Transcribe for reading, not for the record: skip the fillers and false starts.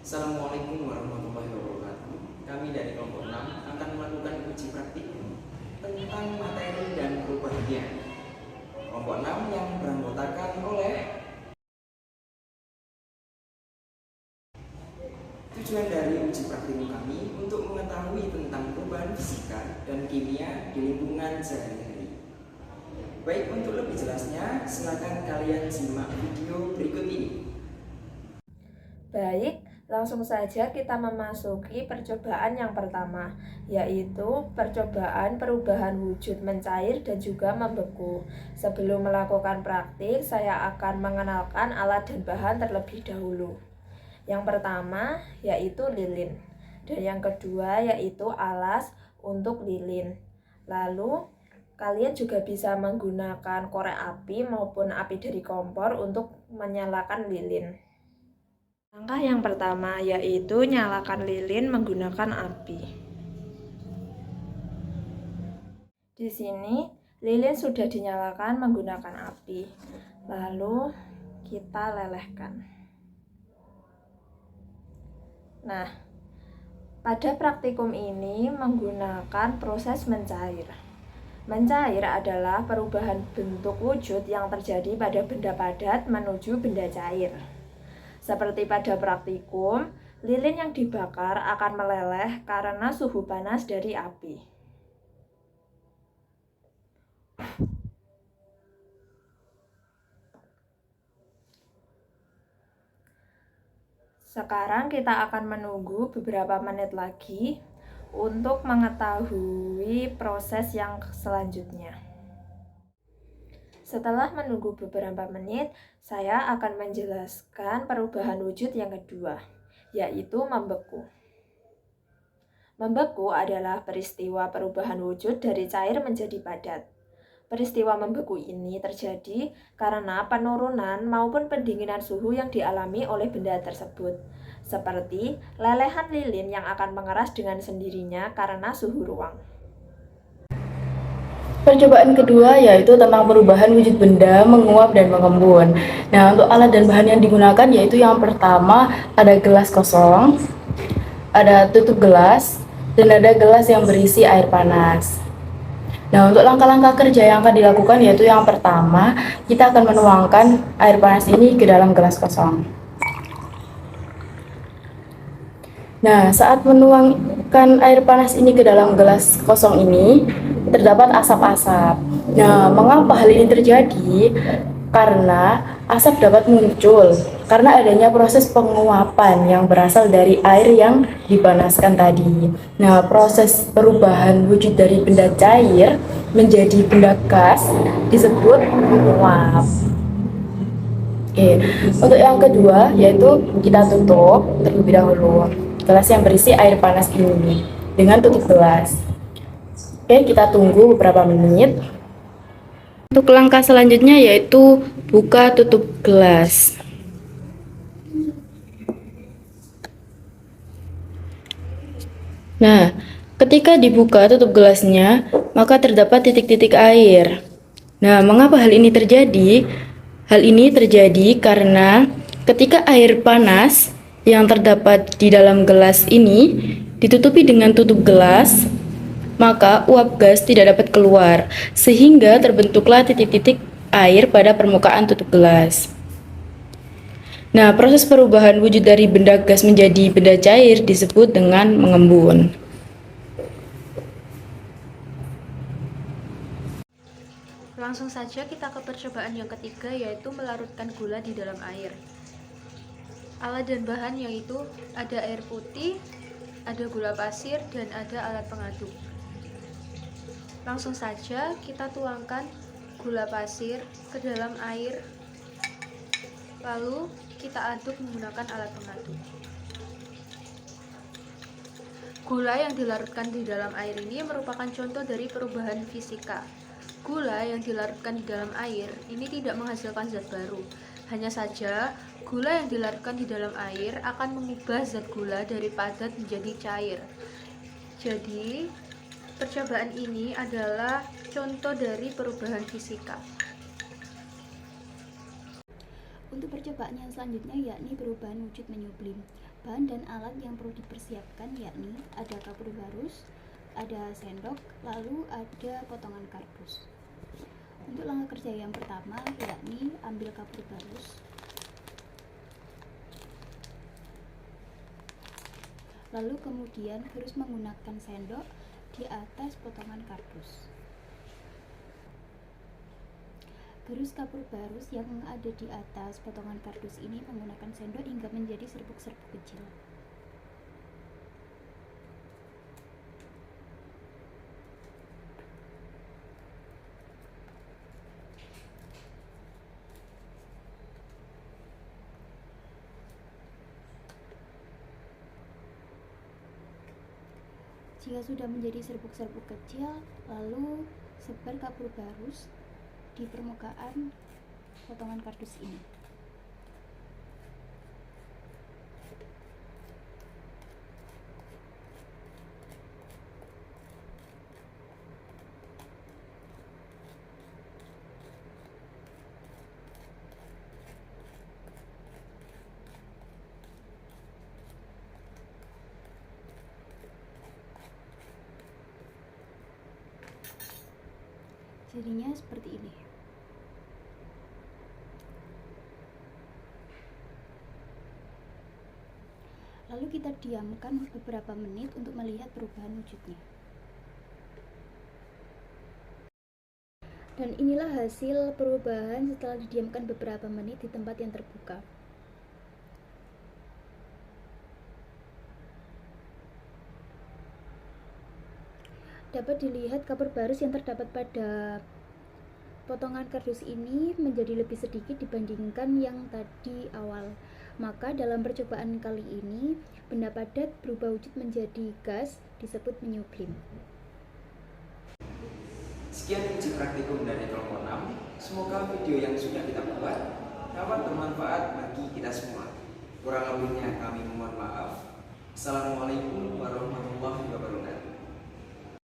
Assalamualaikum warahmatullahi wabarakatuh. Kami dari kelompok 6 akan melakukan uji praktik tentang materi dan perubahannya. Kelompok 6 yang beranggotakan oleh tujuan dari uji praktik kami untuk mengetahui tentang perubahan fisika dan kimia di lingkungan sehari-hari. Baik, untuk lebih jelasnya, silakan kalian simak video berikut ini. Baik, langsung saja kita memasuki percobaan yang pertama, yaitu percobaan perubahan wujud mencair dan juga membeku. Sebelum melakukan praktik, saya akan mengenalkan alat dan bahan terlebih dahulu. Yang pertama yaitu lilin, dan yang kedua yaitu alas untuk lilin. Lalu kalian juga bisa menggunakan korek api maupun api dari kompor untuk menyalakan lilin. Langkah yang pertama yaitu nyalakan lilin menggunakan api. Di sini lilin sudah dinyalakan menggunakan api. Lalu kita lelehkan. Nah, pada praktikum ini menggunakan proses mencair. Mencair adalah perubahan bentuk wujud yang terjadi pada benda padat menuju benda cair. Seperti pada praktikum, lilin yang dibakar akan meleleh karena suhu panas dari api. Sekarang kita akan menunggu beberapa menit lagi untuk mengetahui proses yang selanjutnya. Setelah menunggu beberapa menit, saya akan menjelaskan perubahan wujud yang kedua, yaitu membeku. Membeku adalah peristiwa perubahan wujud dari cair menjadi padat. Peristiwa membeku ini terjadi karena penurunan maupun pendinginan suhu yang dialami oleh benda tersebut, seperti lelehan lilin yang akan mengeras dengan sendirinya karena suhu ruang. Percobaan kedua yaitu tentang perubahan wujud benda menguap dan mengembun. Nah, untuk alat dan bahan yang digunakan yaitu yang pertama ada gelas kosong, ada tutup gelas, dan ada gelas yang berisi air panas. Nah, untuk langkah-langkah kerja yang akan dilakukan yaitu yang pertama, kita akan menuangkan air panas ini ke dalam gelas kosong. Nah, saat menuangkan air panas ini ke dalam gelas kosong ini, terdapat asap-asap. Nah, mengapa hal ini terjadi? Karena asap dapat muncul karena adanya proses penguapan yang berasal dari air yang dipanaskan tadi. Nah, proses perubahan wujud dari benda cair menjadi benda gas disebut menguap. Oke, untuk yang kedua yaitu kita tutup terlebih dahulu gelas yang berisi air panas ini dengan tutup gelas. Oke, kita tunggu beberapa menit. Untuk langkah selanjutnya yaitu buka tutup gelas. Nah, ketika dibuka tutup gelasnya, maka terdapat titik-titik air. Nah, mengapa hal ini terjadi? Hal ini terjadi karena ketika air panas yang terdapat di dalam gelas ini ditutupi dengan tutup gelas, maka uap gas tidak dapat keluar, sehingga terbentuklah titik-titik air pada permukaan tutup gelas. Nah, proses perubahan wujud dari benda gas menjadi benda cair disebut dengan mengembun. Langsung saja kita ke percobaan yang ketiga, yaitu melarutkan gula di dalam air. Alat dan bahan yaitu ada air putih, ada gula pasir, dan ada alat pengaduk. Langsung saja kita tuangkan gula pasir ke dalam air, lalu kita aduk menggunakan alat pengaduk. Gula yang dilarutkan di dalam air ini merupakan contoh dari perubahan fisika. Gula yang dilarutkan di dalam air ini tidak menghasilkan zat baru. Hanya saja, gula yang dilarutkan di dalam air akan mengubah zat gula dari padat menjadi cair. Jadi, percobaan ini adalah contoh dari perubahan fisika. Untuk percobaan yang selanjutnya yakni perubahan wujud menyublim. Bahan dan alat yang perlu dipersiapkan yakni ada kapur barus, ada sendok, lalu ada potongan kardus. Untuk langkah kerja yang pertama yakni ambil kapur barus, lalu kemudian Garus menggunakan sendok di atas potongan kardus. Garus kapur barus yang ada di atas potongan kardus ini menggunakan sendok hingga menjadi serbuk-serbuk kecil. Jika sudah menjadi serbuk-serbuk kecil, lalu sebar kapur barus di permukaan potongan kardus ini. Jadinya seperti ini. Lalu kita diamkan beberapa menit untuk melihat perubahan wujudnya. Dan inilah hasil perubahan setelah didiamkan beberapa menit di tempat yang terbuka. Dapat dilihat kapur barus yang terdapat pada potongan kardus ini menjadi lebih sedikit dibandingkan yang tadi awal. Maka dalam percobaan kali ini, benda padat berubah wujud menjadi gas disebut menyublim. Sekian uji praktikum dari kelompok 6. Semoga video yang sudah kita buat dapat bermanfaat bagi kita semua. Kurang lebihnya kami mohon maaf. Assalamualaikum warahmatullahi wabarakatuh.